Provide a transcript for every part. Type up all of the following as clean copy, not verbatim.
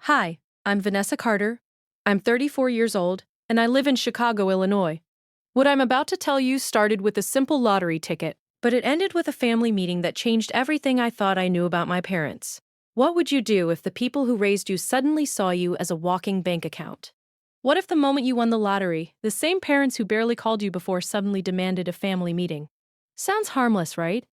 Hi, I'm Vanessa Carter. I'm 34 years old, and I live in Chicago, Illinois. What I'm about to tell you started with a simple lottery ticket, but it ended with a family meeting that changed everything I thought I knew about my parents. What would you do if the people who raised you suddenly saw you as a walking bank account? What if the moment you won the lottery, the same parents who barely called you before suddenly demanded a family meeting? Sounds harmless, right?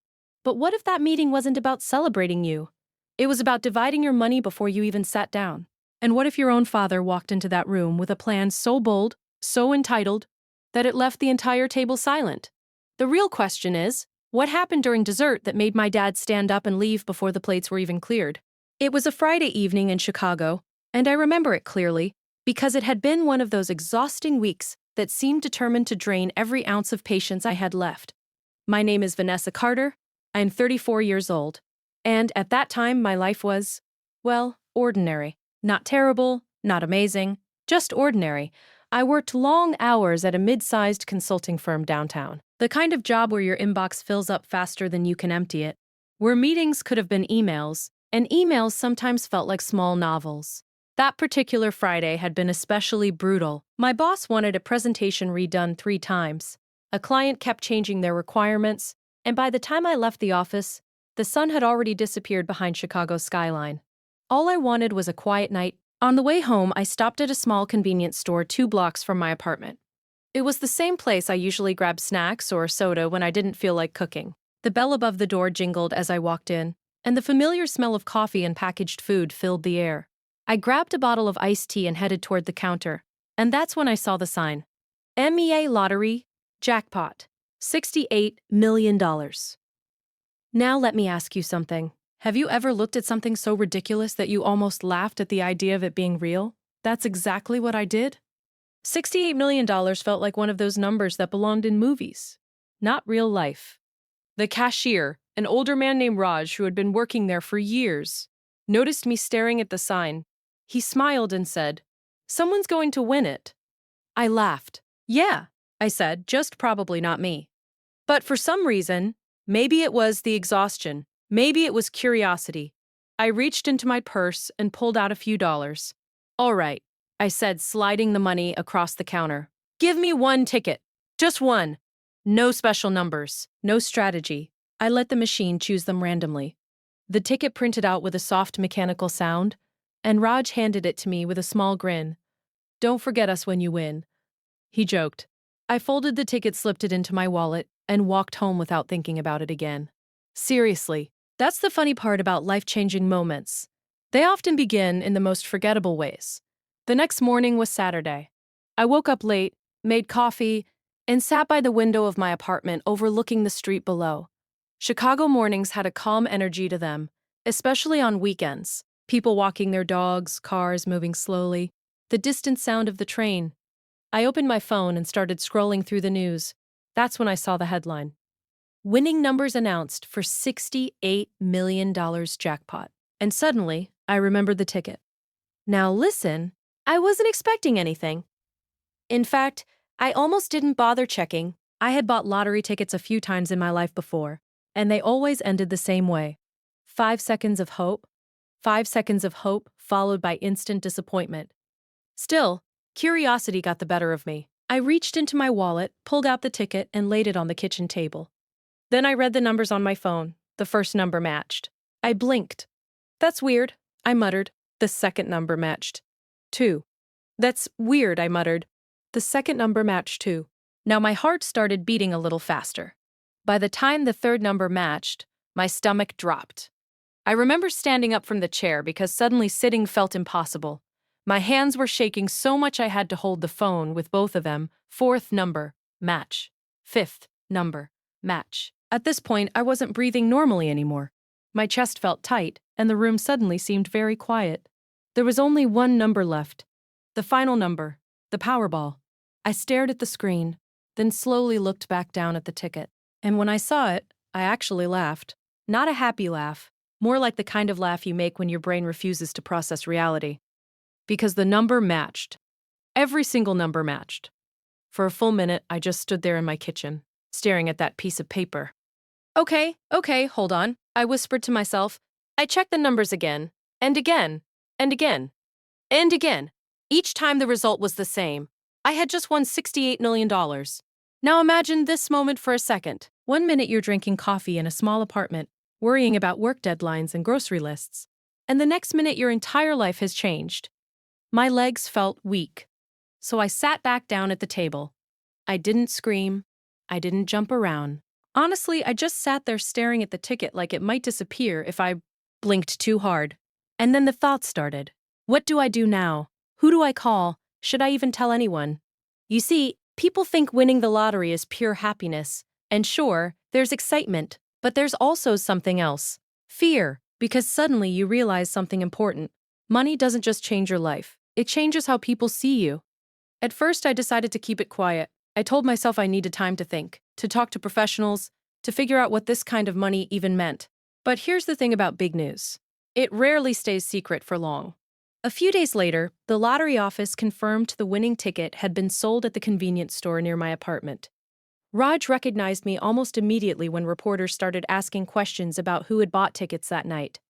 But what if that meeting wasn't about celebrating you? It was about dividing your money before you even sat down. And what if your own father walked into that room with a plan so bold, so entitled, that it left the entire table silent? The real question is, what happened during dessert that made my dad stand up and leave before the plates were even cleared? It was a Friday evening in Chicago, and I remember it clearly, because it had been one of those exhausting weeks that seemed determined to drain every ounce of patience I had left. My name is Vanessa Carter. I am 34 years old. And at that time, my life was, well, ordinary. Not terrible, not amazing, just ordinary. I worked long hours at a mid-sized consulting firm downtown. The kind of job where your inbox fills up faster than you can empty it. Where meetings could have been emails, and emails sometimes felt like small novels. That particular Friday had been especially brutal. My boss wanted a presentation redone 3 times. A client kept changing their requirements, and by the time I left the office, the sun had already disappeared behind Chicago's skyline. All I wanted was a quiet night. On the way home, I stopped at a small convenience store 2 blocks from my apartment. It was the same place I usually grabbed snacks or soda when I didn't feel like cooking. The bell above the door jingled as I walked in, and the familiar smell of coffee and packaged food filled the air. I grabbed a bottle of iced tea and headed toward the counter, and that's when I saw the sign. MEA Lottery, Jackpot, $68 million. Now let me ask you something. Have you ever looked at something so ridiculous that you almost laughed at the idea of it being real? That's exactly what I did. $68 million felt like one of those numbers that belonged in movies, not real life. The cashier, an older man named Raj who had been working there for years, noticed me staring at the sign. He smiled and said, "Someone's going to win it." I laughed. "Yeah," I said, "just probably not me." But for some reason, maybe it was the exhaustion, maybe it was curiosity, I reached into my purse and pulled out a few dollars. "All right," I said, sliding the money across the counter. "Give me 1 ticket. Just 1. No special numbers, no strategy." I let the machine choose them randomly. The ticket printed out with a soft mechanical sound, and Raj handed it to me with a small grin. "Don't forget us when you win," he joked. I folded the ticket, slipped it into my wallet, and walked home without thinking about it again. Seriously, that's the funny part about life-changing moments. They often begin in the most forgettable ways. The next morning was Saturday. I woke up late, made coffee, and sat by the window of my apartment overlooking the street below. Chicago mornings had a calm energy to them, especially on weekends. People walking their dogs, cars moving slowly, the distant sound of the train. I opened my phone and started scrolling through the news. That's when I saw the headline. Winning numbers announced for $68 million jackpot. And suddenly, I remembered the ticket. Now listen, I wasn't expecting anything. In fact, I almost didn't bother checking. I had bought lottery tickets a few times in my life before, and they always ended the same way. 5 seconds of hope. 5 seconds of hope followed by instant disappointment. Still, curiosity got the better of me. I reached into my wallet, pulled out the ticket, and laid it on the kitchen table. Then I read the numbers on my phone. The first number matched. I blinked. "That's weird," I muttered. The second number matched. 2. "That's weird," I muttered. The second number matched too. Now my heart started beating a little faster. By the time the third number matched, my stomach dropped. I remember standing up from the chair because suddenly sitting felt impossible. My hands were shaking so much I had to hold the phone with both of them. 4th number, match. 5th number, match. At this point, I wasn't breathing normally anymore. My chest felt tight, and the room suddenly seemed very quiet. There was only one number left. The final number, the Powerball. I stared at the screen, then slowly looked back down at the ticket. And when I saw it, I actually laughed. Not a happy laugh, more like the kind of laugh you make when your brain refuses to process reality. Because the number matched. Every single number matched. For a full minute, I just stood there in my kitchen, staring at that piece of paper. Okay, hold on," I whispered to myself. I checked the numbers again, and again, and again. And again. Each time the result was the same. I had just won $68 million. Now imagine this moment for a second. 1 minute you're drinking coffee in a small apartment, worrying about work deadlines and grocery lists. And the next minute your entire life has changed. My legs felt weak. So I sat back down at the table. I didn't scream. I didn't jump around. Honestly, I just sat there staring at the ticket like it might disappear if I blinked too hard. And then the thoughts started. What do I do now? Who do I call? Should I even tell anyone? You see, people think winning the lottery is pure happiness. And sure, there's excitement, but there's also something else. Fear, because suddenly you realize something important. Money doesn't just change your life. It changes how people see you. At first, I decided to keep it quiet. I told myself I needed time to think, to talk to professionals, to figure out what this kind of money even meant. But here's the thing about big news. It rarely stays secret for long. A few days later, the lottery office confirmed the winning ticket had been sold at the convenience store near my apartment. Raj recognized me almost immediately when reporters started asking questions about who had bought tickets that night.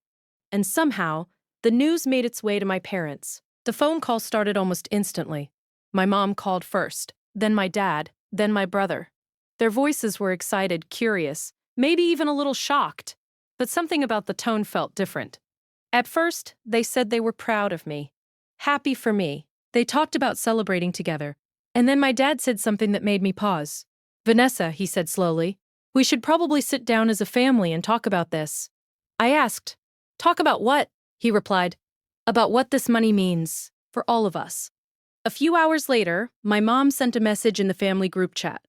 And somehow, the news made its way to my parents. The phone call started almost instantly. My mom called first, then my dad, then my brother. Their voices were excited, curious, maybe even a little shocked. But something about the tone felt different. At first, they said they were proud of me. Happy for me. They talked about celebrating together. And then my dad said something that made me pause. Vanessa, he said slowly, we should probably sit down as a family and talk about this. I asked, talk about what? He replied, about what this money means for all of us. A few hours later, my mom sent a message in the family group chat.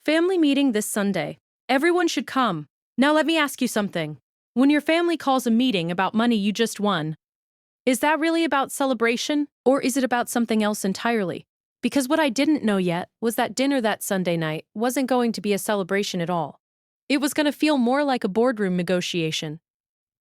Family meeting this Sunday. Everyone should come. Now let me ask you something. When your family calls a meeting about money you just won, is that really about celebration, or is it about something else entirely? Because what I didn't know yet was that dinner that Sunday night wasn't going to be a celebration at all. It was going to feel more like a boardroom negotiation.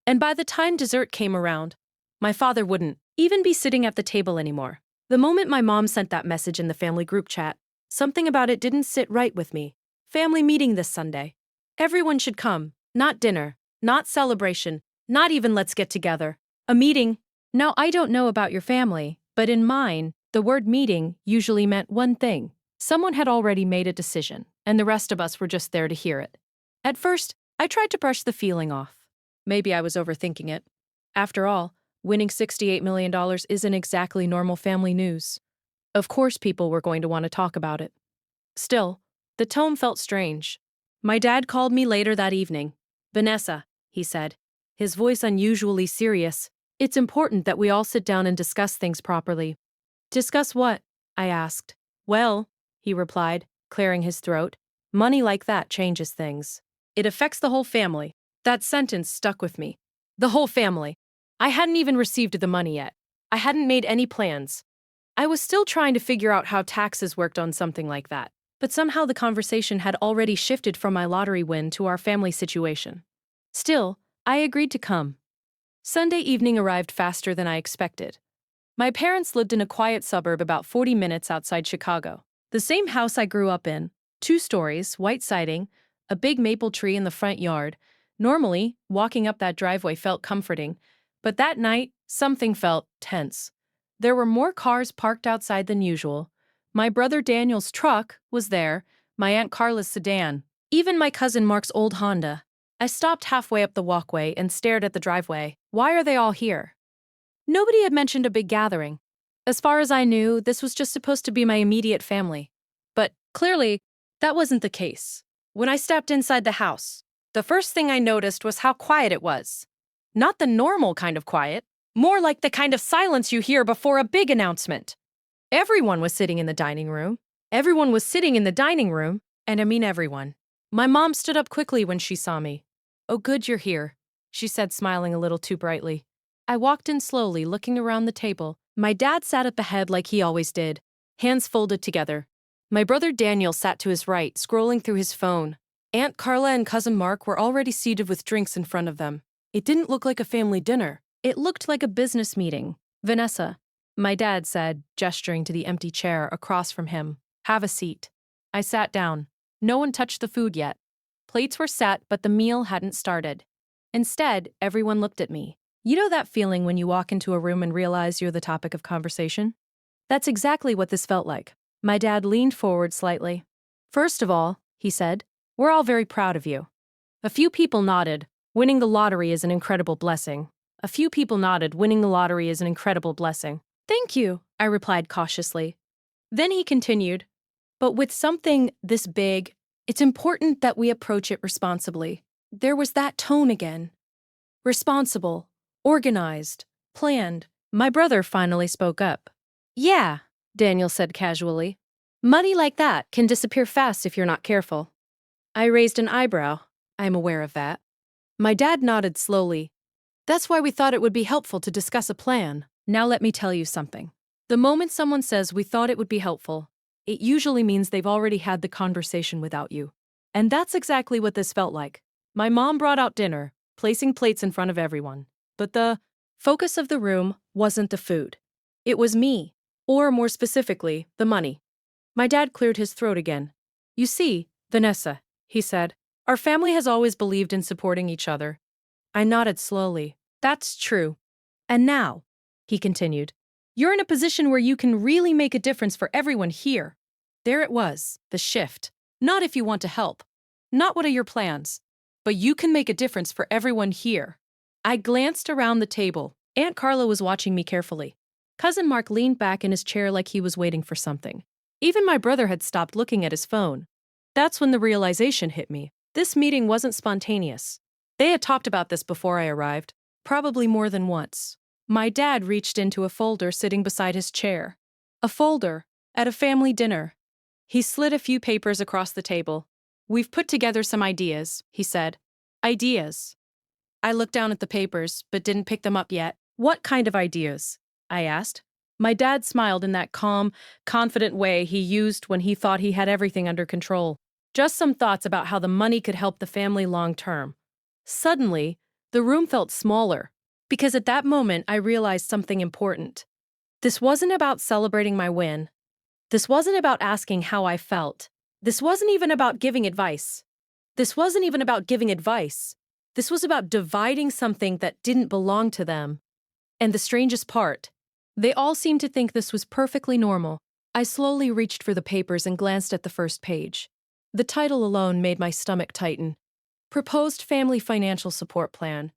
And by the time dessert came around, my father wouldn't even be sitting at the table anymore. The moment my mom sent that message in the family group chat, something about it didn't sit right with me. Family meeting this Sunday. Everyone should come, not dinner. Not celebration, not even let's get together. A meeting. Now, I don't know about your family, but in mine, the word meeting usually meant one thing. Someone had already made a decision, and the rest of us were just there to hear it. At first, I tried to brush the feeling off. Maybe I was overthinking it. After all, winning $68 million isn't exactly normal family news. Of course people were going to want to talk about it. Still, the tone felt strange. My dad called me later that evening. Vanessa, he said, his voice unusually serious. It's important that we all sit down and discuss things properly. Discuss what? I asked. Well, he replied, clearing his throat, money like that changes things. It affects the whole family. That sentence stuck with me. The whole family. I hadn't even received the money yet. I hadn't made any plans. I was still trying to figure out how taxes worked on something like that. But somehow the conversation had already shifted from my lottery win to our family situation. Still, I agreed to come. Sunday evening arrived faster than I expected. My parents lived in a quiet suburb about 40 minutes outside Chicago. The same house I grew up in, 2 stories, white siding, a big maple tree in the front yard. Normally, walking up that driveway felt comforting, but that night, something felt tense. There were more cars parked outside than usual. My brother Daniel's truck was there, my Aunt Carla's sedan, even my cousin Mark's old Honda. I stopped halfway up the walkway and stared at the driveway. Why are they all here? Nobody had mentioned a big gathering. As far as I knew, this was just supposed to be my immediate family. But clearly, that wasn't the case. When I stepped inside the house, the first thing I noticed was how quiet it was. Not the normal kind of quiet, more like the kind of silence you hear before a big announcement. Everyone was sitting in the dining room. Everyone was sitting in the dining room, and I mean everyone. My mom stood up quickly when she saw me. Oh, good you're here, she said, smiling a little too brightly. I walked in slowly, looking around the table. My dad sat at the head like he always did, hands folded together. My brother Daniel sat to his right, scrolling through his phone. Aunt Carla and cousin Mark were already seated with drinks in front of them. It didn't look like a family dinner. It looked like a business meeting. Vanessa, my dad said, gesturing to the empty chair across from him. Have a seat. I sat down. No one touched the food yet. Plates were set, but the meal hadn't started. Instead, everyone looked at me. You know that feeling when you walk into a room and realize you're the topic of conversation? That's exactly what this felt like. My dad leaned forward slightly. First of all, he said, we're all very proud of you. A few people nodded. Winning the lottery is an incredible blessing. A few people nodded. Winning the lottery is an incredible blessing. Thank you, I replied cautiously. Then he continued, but with something this big, it's important that we approach it responsibly. There was that tone again. Responsible, organized, planned. My brother finally spoke up. Yeah, Daniel said casually. Money like that can disappear fast if you're not careful. I raised an eyebrow. I'm aware of that. My dad nodded slowly. That's why we thought it would be helpful to discuss a plan. Now let me tell you something. The moment someone says we thought it would be helpful, it usually means they've already had the conversation without you. And that's exactly what this felt like. My mom brought out dinner, placing plates in front of everyone. But the focus of the room wasn't the food. It was me, or more specifically, the money. My dad cleared his throat again. You see, Vanessa, he said, our family has always believed in supporting each other. I nodded slowly. That's true. And now, he continued, you're in a position where you can really make a difference for everyone here. There it was, the shift. Not if you want to help. Not what are your plans. But you can make a difference for everyone here. I glanced around the table. Aunt Carla was watching me carefully. Cousin Mark leaned back in his chair like he was waiting for something. Even my brother had stopped looking at his phone. That's when the realization hit me. This meeting wasn't spontaneous. They had talked about this before I arrived, probably more than once. My dad reached into a folder sitting beside his chair. A folder, at a family dinner. He slid a few papers across the table. We've put together some ideas, he said. Ideas. I looked down at the papers, but didn't pick them up yet. What kind of ideas? I asked. My dad smiled in that calm, confident way he used when he thought he had everything under control. Just some thoughts about how the money could help the family long term. Suddenly, the room felt smaller, because at that moment I realized something important. This wasn't about celebrating my win. This wasn't about asking how I felt. This wasn't even about giving advice. This was about dividing something that didn't belong to them. And the strangest part, they all seemed to think this was perfectly normal. I slowly reached for the papers and glanced at the first page. The title alone made my stomach tighten. Proposed Family Financial Support Plan.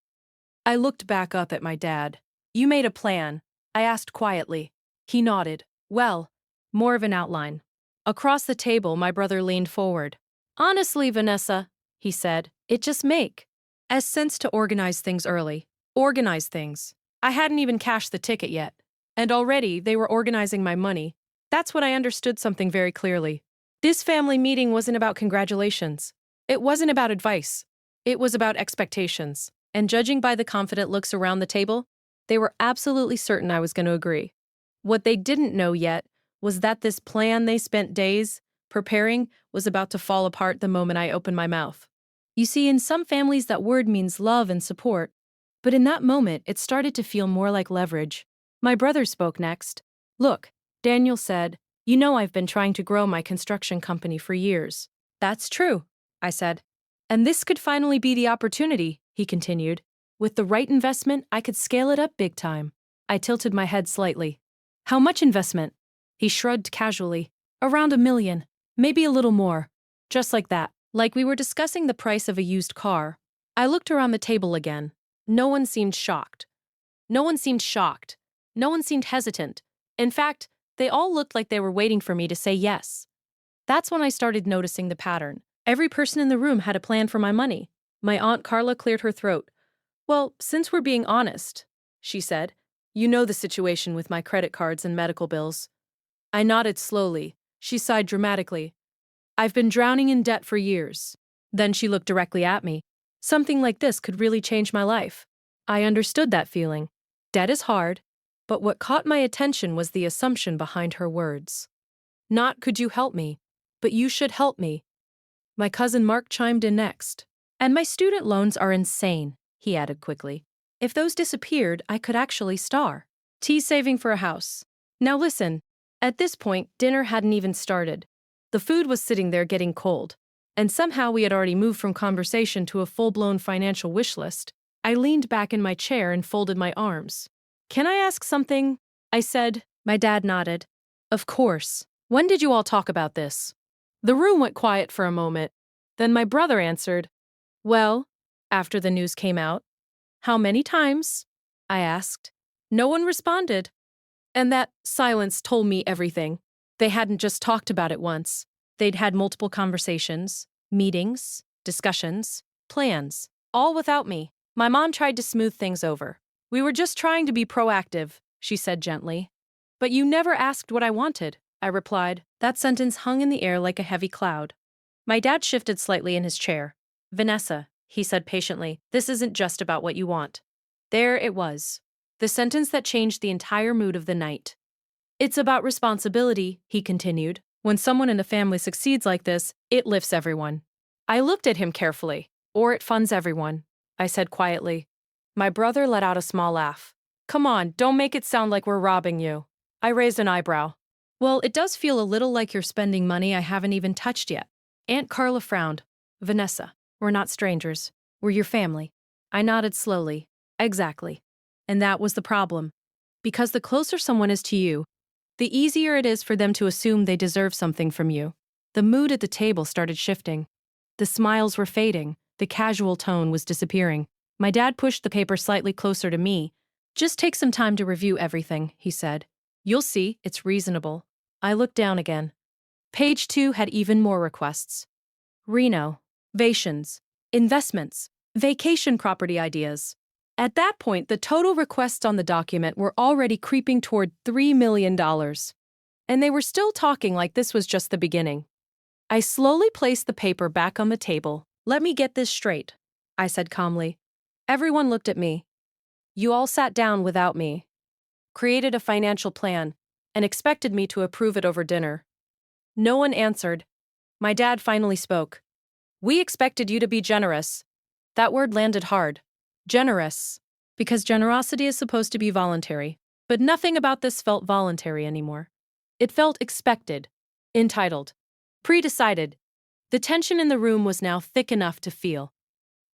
I looked back up at my dad. You made a plan, I asked quietly. He nodded. Well, more of an outline. Across the table, my brother leaned forward. Honestly, Vanessa, he said, it just make as sense to organize things early. Organize things. I hadn't even cashed the ticket yet. And already they were organizing my money. That's when I understood something very clearly. This family meeting wasn't about congratulations. It wasn't about advice. It was about expectations. And judging by the confident looks around the table, they were absolutely certain I was going to agree. What they didn't know yet was that this plan they spent days preparing was about to fall apart the moment I opened my mouth. You see, in some families that word means love and support, but in that moment it started to feel more like leverage. My brother spoke next. Look, Daniel said, you know I've been trying to grow my construction company for years. That's true, I said. And this could finally be the opportunity, he continued. With the right investment, I could scale it up big time. I tilted my head slightly. How much investment? He shrugged casually. Around $1 million, maybe a little more. Just like that. Like we were discussing the price of a used car. I looked around the table again. No one seemed shocked. No one seemed hesitant. In fact, they all looked like they were waiting for me to say yes. That's when I started noticing the pattern. Every person in the room had a plan for my money. My Aunt Carla cleared her throat. Well, since we're being honest, she said, you know the situation with my credit cards and medical bills. I nodded slowly. She sighed dramatically. I've been drowning in debt for years. Then she looked directly at me. Something like this could really change my life. I understood that feeling. Debt is hard, but what caught my attention was the assumption behind her words. Not could you help me, but you should help me. My cousin Mark chimed in next. And my student loans are insane, he added quickly. If those disappeared, I could actually star. Tea saving for a house. Now listen, at this point, dinner hadn't even started. The food was sitting there getting cold. And somehow we had already moved from conversation to a full-blown financial wish list. I leaned back in my chair and folded my arms. Can I ask something? I said. My dad nodded. Of course. When did you all talk about this? The room went quiet for a moment. Then my brother answered. Well, after the news came out. How many times? I asked. No one responded. And that silence told me everything. They hadn't just talked about it once. They'd had multiple conversations, meetings, discussions, plans, all without me. My mom tried to smooth things over. We were just trying to be proactive, she said gently. But you never asked what I wanted, I replied. That sentence hung in the air like a heavy cloud. My dad shifted slightly in his chair. Vanessa, he said patiently, this isn't just about what you want. There it was. The sentence that changed the entire mood of the night. It's about responsibility, he continued. When someone in the family succeeds like this, it lifts everyone. I looked at him carefully. Or it funds everyone, I said quietly. My brother let out a small laugh. Come on, don't make it sound like we're robbing you. I raised an eyebrow. Well, it does feel a little like you're spending money I haven't even touched yet. Aunt Carla frowned. Vanessa, we're not strangers. We're your family. I nodded slowly. Exactly. And that was the problem. Because the closer someone is to you, the easier it is for them to assume they deserve something from you. The mood at the table started shifting. The smiles were fading. The casual tone was disappearing. My dad pushed the paper slightly closer to me. Just take some time to review everything, he said. You'll see, it's reasonable. I looked down again. Page 2 had even more requests. Renovations, investments, vacation property ideas. At that point, the total requests on the document were already creeping toward $3 million. And they were still talking like this was just the beginning. I slowly placed the paper back on the table. Let me get this straight, I said calmly. Everyone looked at me. You all sat down without me, created a financial plan, and expected me to approve it over dinner. No one answered. My dad finally spoke. We expected you to be generous. That word landed hard. Generous. Because generosity is supposed to be voluntary. But nothing about this felt voluntary anymore. It felt expected, entitled, pre-decided. The tension in the room was now thick enough to feel.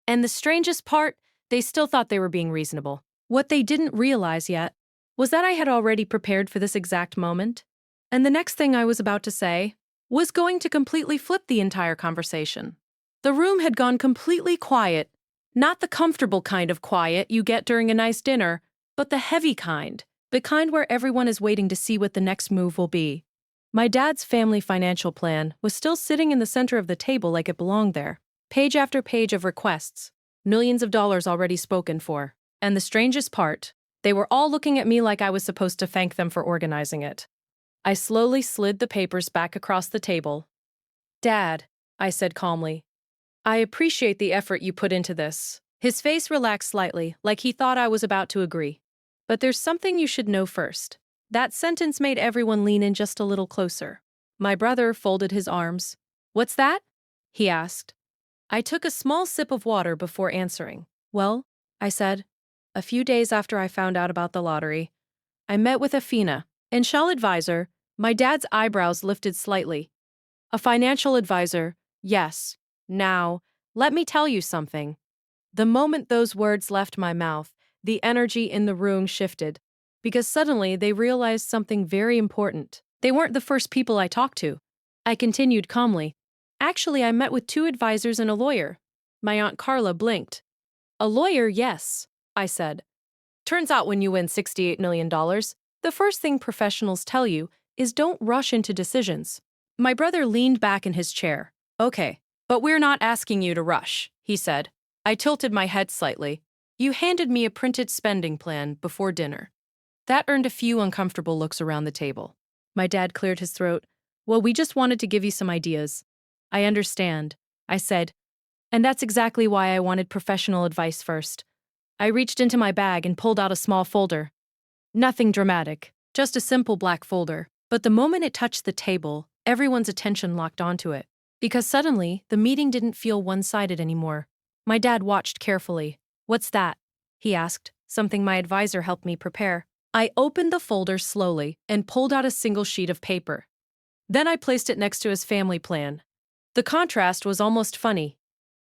And the strangest part, they still thought they were being reasonable. What they didn't realize yet was that I had already prepared for this exact moment. And the next thing I was about to say was going to completely flip the entire conversation. The room had gone completely quiet. Not the comfortable kind of quiet you get during a nice dinner, but the heavy kind. The kind where everyone is waiting to see what the next move will be. My dad's family financial plan was still sitting in the center of the table like it belonged there. Page after page of requests. Millions of dollars already spoken for. And the strangest part, they were all looking at me like I was supposed to thank them for organizing it. I slowly slid the papers back across the table. Dad, I said calmly, I appreciate the effort you put into this. His face relaxed slightly, like he thought I was about to agree. But there's something you should know first. That sentence made everyone lean in just a little closer. My brother folded his arms. What's that? He asked. I took a small sip of water before answering. Well, I said, a few days after I found out about the lottery, I met with a financial advisor. My dad's eyebrows lifted slightly. A financial advisor, yes. Now, let me tell you something. The moment those words left my mouth, the energy in the room shifted, because suddenly they realized something very important. They weren't the first people I talked to. I continued calmly. Actually, I met with 2 advisors and a lawyer. My Aunt Carla blinked. A lawyer, yes, I said. Turns out when you win $68 million, the first thing professionals tell you is don't rush into decisions. My brother leaned back in his chair. Okay, but we're not asking you to rush, he said. I tilted my head slightly. You handed me a printed spending plan before dinner. That earned a few uncomfortable looks around the table. My dad cleared his throat. Well, we just wanted to give you some ideas. I understand, I said. And that's exactly why I wanted professional advice first. I reached into my bag and pulled out a small folder. Nothing dramatic, just a simple black folder. But the moment it touched the table, everyone's attention locked onto it. Because suddenly, the meeting didn't feel one-sided anymore. My dad watched carefully. What's that? He asked, something my advisor helped me prepare. I opened the folder slowly and pulled out a single sheet of paper. Then I placed it next to his family plan. The contrast was almost funny.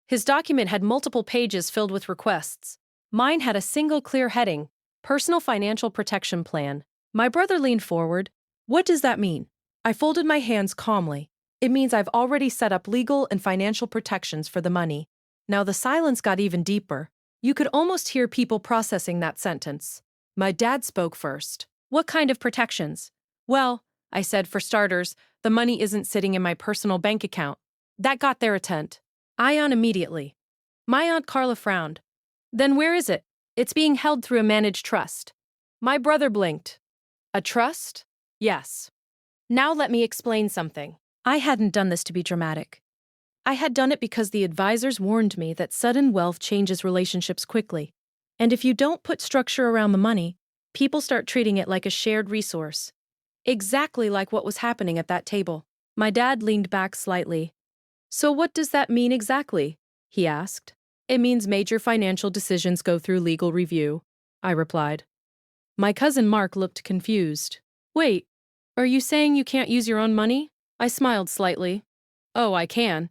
His document had multiple pages filled with requests. Mine had a single clear heading: Personal Financial Protection Plan. My brother leaned forward. What does that mean? I folded my hands calmly. It means I've already set up legal and financial protections for the money. Now the silence got even deeper. You could almost hear people processing that sentence. My dad spoke first. What kind of protections? Well, I said, for starters, the money isn't sitting in my personal bank account. That got their attention. Ion immediately. My Aunt Carla frowned. Then where is it? It's being held through a managed trust. My brother blinked. A trust? Yes. Now let me explain something. I hadn't done this to be dramatic. I had done it because the advisors warned me that sudden wealth changes relationships quickly. And if you don't put structure around the money, people start treating it like a shared resource. Exactly like what was happening at that table. My dad leaned back slightly. So what does that mean exactly? He asked. It means major financial decisions go through legal review, I replied. My cousin Mark looked confused. Wait, are you saying you can't use your own money? I smiled slightly. Oh, I can.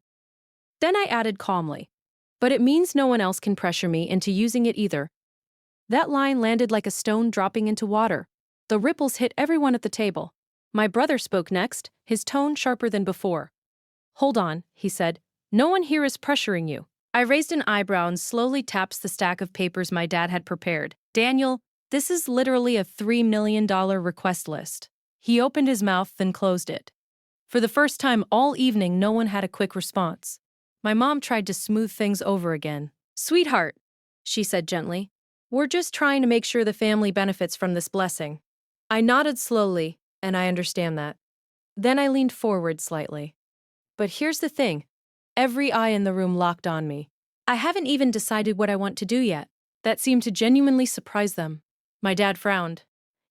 Then I added calmly. But it means no one else can pressure me into using it either. That line landed like a stone dropping into water. The ripples hit everyone at the table. My brother spoke next, his tone sharper than before. Hold on, he said. No one here is pressuring you. I raised an eyebrow and slowly tapped the stack of papers my dad had prepared. Daniel, this is literally a $3 million request list. He opened his mouth, then closed it. For the first time all evening, no one had a quick response. My mom tried to smooth things over again. Sweetheart, she said gently, we're just trying to make sure the family benefits from this blessing. I nodded slowly, and I understand that. Then I leaned forward slightly. But here's the thing. Every eye in the room locked on me. I haven't even decided what I want to do yet. That seemed to genuinely surprise them. My dad frowned.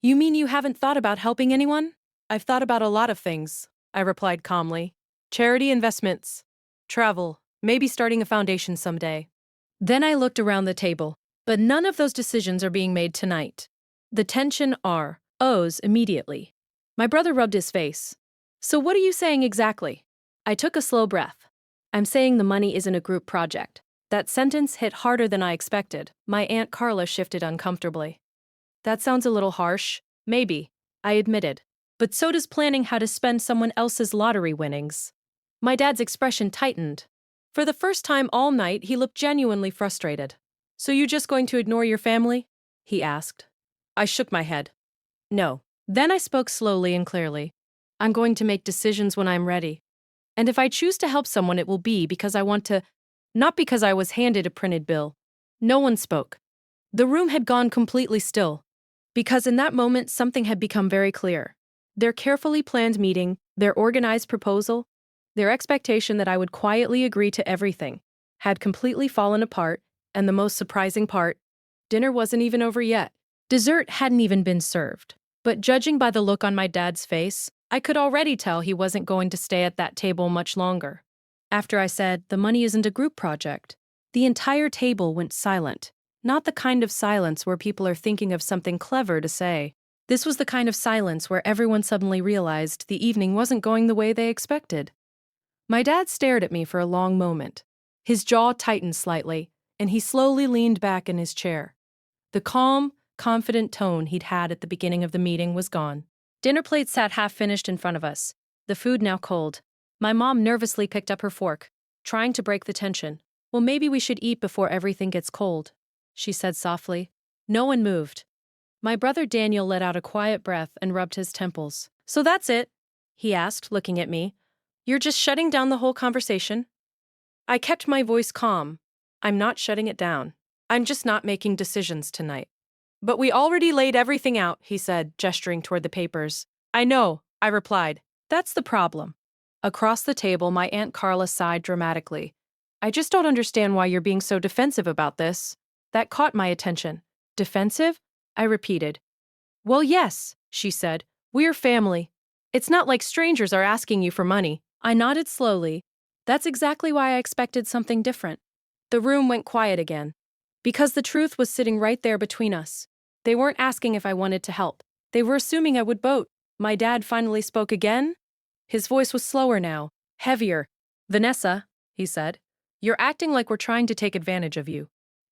You mean you haven't thought about helping anyone? I've thought about a lot of things, I replied calmly. Charity investments, travel, maybe starting a foundation someday. Then I looked around the table, but none of those decisions are being made tonight. The tension rose immediately. My brother rubbed his face. So what are you saying exactly? I took a slow breath. I'm saying the money isn't a group project. That sentence hit harder than I expected. My Aunt Carla shifted uncomfortably. That sounds a little harsh. Maybe, I admitted. But so does planning how to spend someone else's lottery winnings. My dad's expression tightened. For the first time all night, he looked genuinely frustrated. So you just going to ignore your family? He asked. I shook my head. No. Then I spoke slowly and clearly. I'm going to make decisions when I'm ready. And if I choose to help someone, it will be because I want to, not because I was handed a printed bill. No one spoke. The room had gone completely still. Because in that moment, something had become very clear. Their carefully planned meeting, their organized proposal, their expectation that I would quietly agree to everything, had completely fallen apart, and the most surprising part, dinner wasn't even over yet. Dessert hadn't even been served. But judging by the look on my dad's face, I could already tell he wasn't going to stay at that table much longer. After I said, the money isn't a group project, the entire table went silent. Not the kind of silence where people are thinking of something clever to say. This was the kind of silence where everyone suddenly realized the evening wasn't going the way they expected. My dad stared at me for a long moment. His jaw tightened slightly, and he slowly leaned back in his chair. The calm, confident tone he'd had at the beginning of the meeting was gone. Dinner plates sat half-finished in front of us, the food now cold. My mom nervously picked up her fork, trying to break the tension. Well, maybe we should eat before everything gets cold, she said softly. No one moved. My brother Daniel let out a quiet breath and rubbed his temples. So that's it? He asked, looking at me. You're just shutting down the whole conversation? I kept my voice calm. I'm not shutting it down. I'm just not making decisions tonight. But we already laid everything out, he said, gesturing toward the papers. I know, I replied. That's the problem. Across the table, my Aunt Carla sighed dramatically. I just don't understand why you're being so defensive about this. That caught my attention. Defensive? I repeated. Well, yes, she said. We're family. It's not like strangers are asking you for money. I nodded slowly. That's exactly why I expected something different. The room went quiet again. Because the truth was sitting right there between us. They weren't asking if I wanted to help. They were assuming I would vote. My dad finally spoke again. His voice was slower now, heavier. Vanessa, he said, you're acting like we're trying to take advantage of you.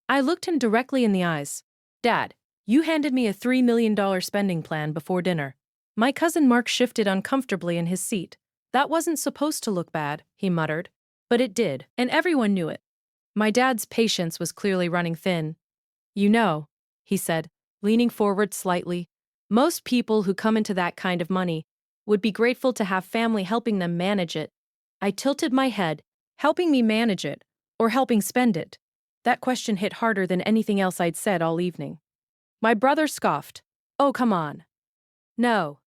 I looked him directly in the eyes. Dad, you handed me a $3 million spending plan before dinner. My cousin Mark shifted uncomfortably in his seat. That wasn't supposed to look bad, he muttered. But it did, and everyone knew it. My dad's patience was clearly running thin. You know, he said, leaning forward slightly, most people who come into that kind of money would be grateful to have family helping them manage it. I tilted my head, helping me manage it, or helping spend it. That question hit harder than anything else I'd said all evening. My brother scoffed. Oh, come on. No,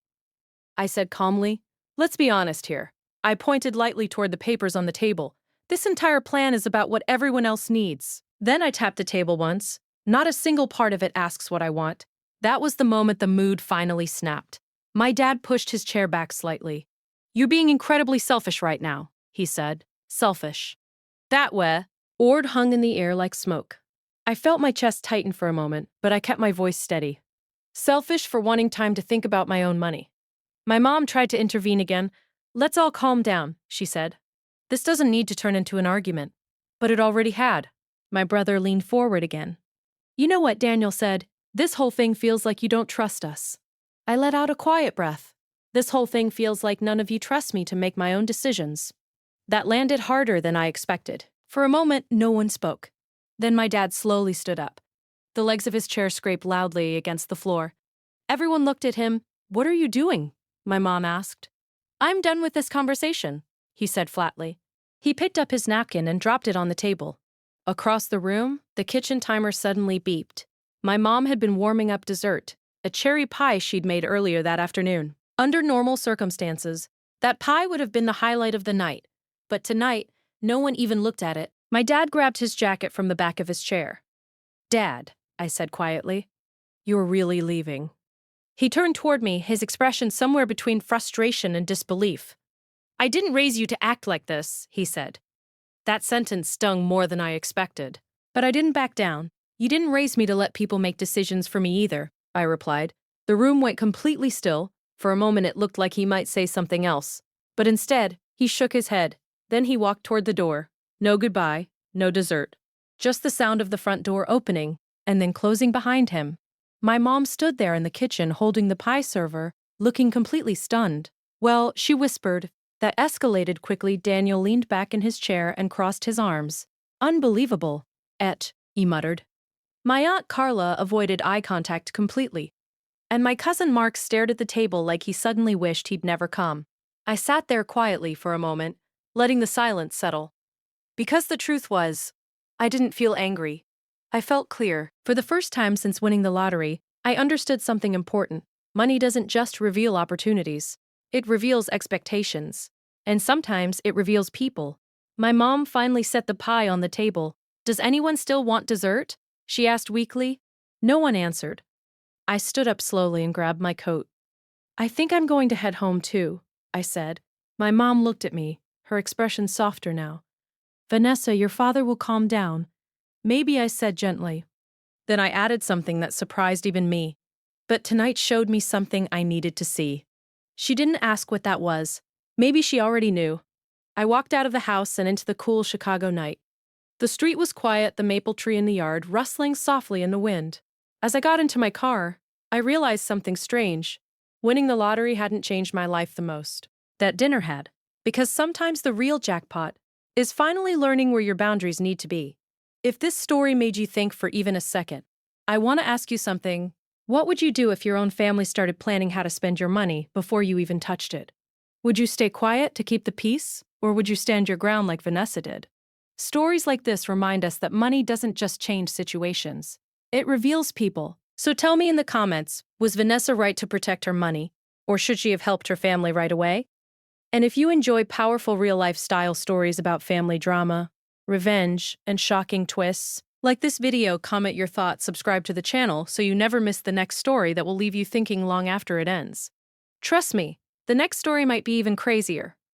I said calmly. Let's be honest here. I pointed lightly toward the papers on the table. This entire plan is about what everyone else needs. Then I tapped the table once. Not a single part of it asks what I want. That was the moment the mood finally snapped. My dad pushed his chair back slightly. You're being incredibly selfish right now, he said. Selfish. That way. Ord hung in the air like smoke. I felt my chest tighten for a moment, but I kept my voice steady. Selfish for wanting time to think about my own money. My mom tried to intervene again. Let's all calm down, she said. This doesn't need to turn into an argument. But it already had. My brother leaned forward again. You know what Daniel said? This whole thing feels like you don't trust us. I let out a quiet breath. This whole thing feels like none of you trust me to make my own decisions. That landed harder than I expected. For a moment, no one spoke. Then my dad slowly stood up. The legs of his chair scraped loudly against the floor. Everyone looked at him. What are you doing? My mom asked. I'm done with this conversation, he said flatly. He picked up his napkin and dropped it on the table. Across the room, the kitchen timer suddenly beeped. My mom had been warming up dessert, a cherry pie she'd made earlier that afternoon. Under normal circumstances, that pie would have been the highlight of the night. But tonight, no one even looked at it. My dad grabbed his jacket from the back of his chair. Dad, I said quietly, you're really leaving. He turned toward me, his expression somewhere between frustration and disbelief. I didn't raise you to act like this, he said. That sentence stung more than I expected. But I didn't back down. You didn't raise me to let people make decisions for me either, I replied. The room went completely still. For a moment it looked like he might say something else. But instead, he shook his head. Then he walked toward the door. No goodbye, no dessert. Just the sound of the front door opening and then closing behind him. My mom stood there in the kitchen holding the pie server, looking completely stunned. Well, she whispered. That escalated quickly. Daniel leaned back in his chair and crossed his arms. Unbelievable. He muttered. My Aunt Carla avoided eye contact completely. And my cousin Mark stared at the table like he suddenly wished he'd never come. I sat there quietly for a moment, letting the silence settle. Because the truth was, I didn't feel angry. I felt clear. For the first time since winning the lottery, I understood something important. Money doesn't just reveal opportunities. It reveals expectations. And sometimes it reveals people. My mom finally set the pie on the table. Does anyone still want dessert? She asked weakly. No one answered. I stood up slowly and grabbed my coat. I think I'm going to head home too, I said. My mom looked at me, her expression softer now. Vanessa, your father will calm down. Maybe, I said gently. Then I added something that surprised even me. But tonight showed me something I needed to see. She didn't ask what that was. Maybe she already knew. I walked out of the house and into the cool Chicago night. The street was quiet, the maple tree in the yard rustling softly in the wind. As I got into my car, I realized something strange. Winning the lottery hadn't changed my life the most. That dinner had. Because sometimes the real jackpot is finally learning where your boundaries need to be. If this story made you think for even a second, I want to ask you something. What would you do if your own family started planning how to spend your money before you even touched it? Would you stay quiet to keep the peace, or would you stand your ground like Vanessa did? Stories like this remind us that money doesn't just change situations. It reveals people. So tell me in the comments, was Vanessa right to protect her money, or should she have helped her family right away? And if you enjoy powerful real-life style stories about family drama, revenge, and shocking twists, like this video, comment your thoughts, subscribe to the channel so you never miss the next story that will leave you thinking long after it ends. Trust me, the next story might be even crazier.